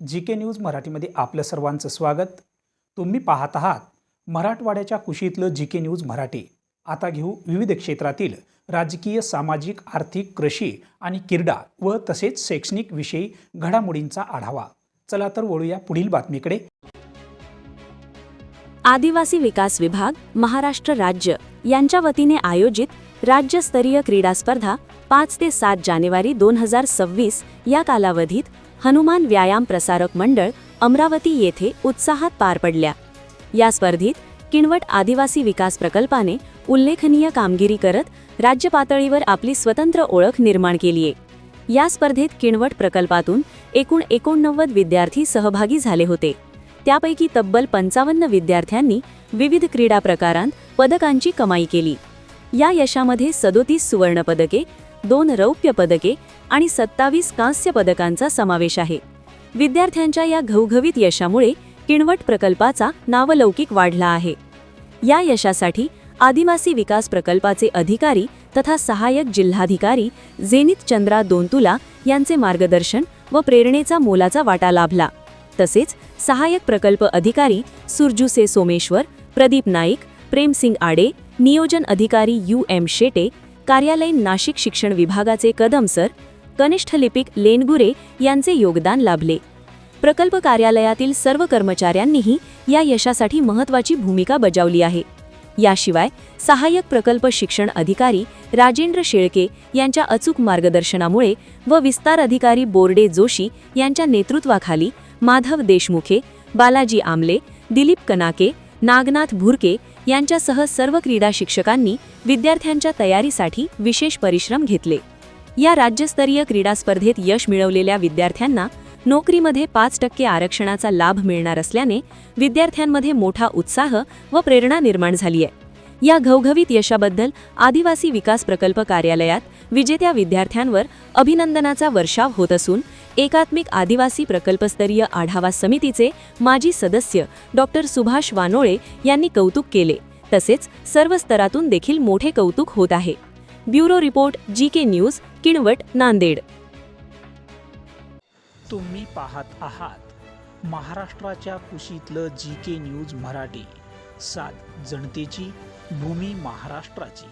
GK. News मराठीमध्ये आपलं सर्वांचं स्वागत। तुम्ही पाहत आहात मराठवाड्याच्या कुशीतलं जी.के. न्यूज मराठी। आता घेऊ विविध क्षेत्रातील राजकीय, सामाजिक, आर्थिक, कृषी आणि क्रीडा व तसेच शैक्षणिक विषयी घडामोडींचा आढावा। चला तर वळूया पुढील बातमीकडे। आदिवासी विकास विभाग, महाराष्ट्र राज्य यांच्या वतीने आयोजित राज्यस्तरीय क्रीडा स्पर्धा 5 ते 7 जानेवारी 2026 या कालावधीत हनुमान व्यायाम प्रसारक मंडळ अमरावती येथे उत्साहात पार पडल्या। या स्पर्धेत किनवट आदिवासी विकास प्रकल्पाने उल्लेखनीय कामगिरी करत राज्य पातळीवर आपली स्वतंत्र ओळख निर्माण केली आहे। या स्पर्धेत किनवट प्रकल्पातून एकूण 89 विद्यार्थी सहभागी झाले होते। त्यापैकी तब्बल 55 विद्यार्थ्यांनी विविध क्रीडा प्रकारांत पदकांची कमाई केली। या यशामध्ये 37 सुवर्ण पदके, 2 रौप्य पदके आणि 27 कांस्य पदकांचा समावेश आहे। विद्यार्थ्यांच्या या घवघवीत यशामुळे किनवट प्रकल्पाचा नावलौकिक वाढला आहे। या यशासाठी आदिवासी विकास प्रकल्पाचे अधिकारी तथा सहाय्यक जिल्हाधिकारी जेनित चंद्रा दोनतुला यांचे मार्गदर्शन व प्रेरणेचा मोलाचा वाटा लाभला। तसेच सहाय्यक प्रकल्प अधिकारी सुरजुसे सोमेश्वर, प्रदीप नाईक, प्रेमसिंग आडे, नियोजन अधिकारी UM शेटे, कार्यालयीन नाशिक शिक्षण विभागाचे कदम सर, कनिष्ठ लिपिक लेनगुरे यांचे योगदान लाभले। प्रकल्प कार्यालयातील सर्व कर्मचाऱ्यांनीही या यशासाठी महत्त्वाची भूमिका बजावली आहे। याशिवाय सहाय्यक प्रकल्प शिक्षण अधिकारी राजेंद्र शेळके यांच्या अचूक मार्गदर्शनामुळे व विस्तार अधिकारी बोर्डे जोशी यांच्या नेतृत्वाखाली माधव देशमुखे, बालाजी आमले, दिलीप कनाके, नागनाथ भुरके यांच्यासह सर्व क्रीडा शिक्षकांनी विद्यार्थ्यांच्या तयारीसाठी विशेष परिश्रम घेतले। या राज्यस्तरीय क्रीडा स्पर्धेत यश मिळवलेल्या विद्यार्थ्यांना नोकरीमध्ये 5% आरक्षणाचा लाभ मिळणार असल्याने विद्यार्थ्यांमध्ये मोठा उत्साह व प्रेरणा निर्माण झाली आहे। या घवघवीत यशाबद्दल आदिवासी विकास प्रकल्प कार्यालयात विजेत्या विद्यार्थ्यांवर अभिनंदनाचा वर्षाव होत असून एकात्मिक आदिवासी प्रकल्पस्तरीय आढावा समितीचे माजी सदस्य डॉक्टर सुभाष वानोळे यांनी कौतुक केले। तसेच सर्व स्तरातून देखील मोठे कौतुक होत आहे। Bureau report, GK. News, Kinwat, Nanded. तुम्ही पाहत आहात महाराष्ट्राच्या कुशीतलं जी.के. न्यूज मराठी। सात जनतेची, भूमी महाराष्ट्राची।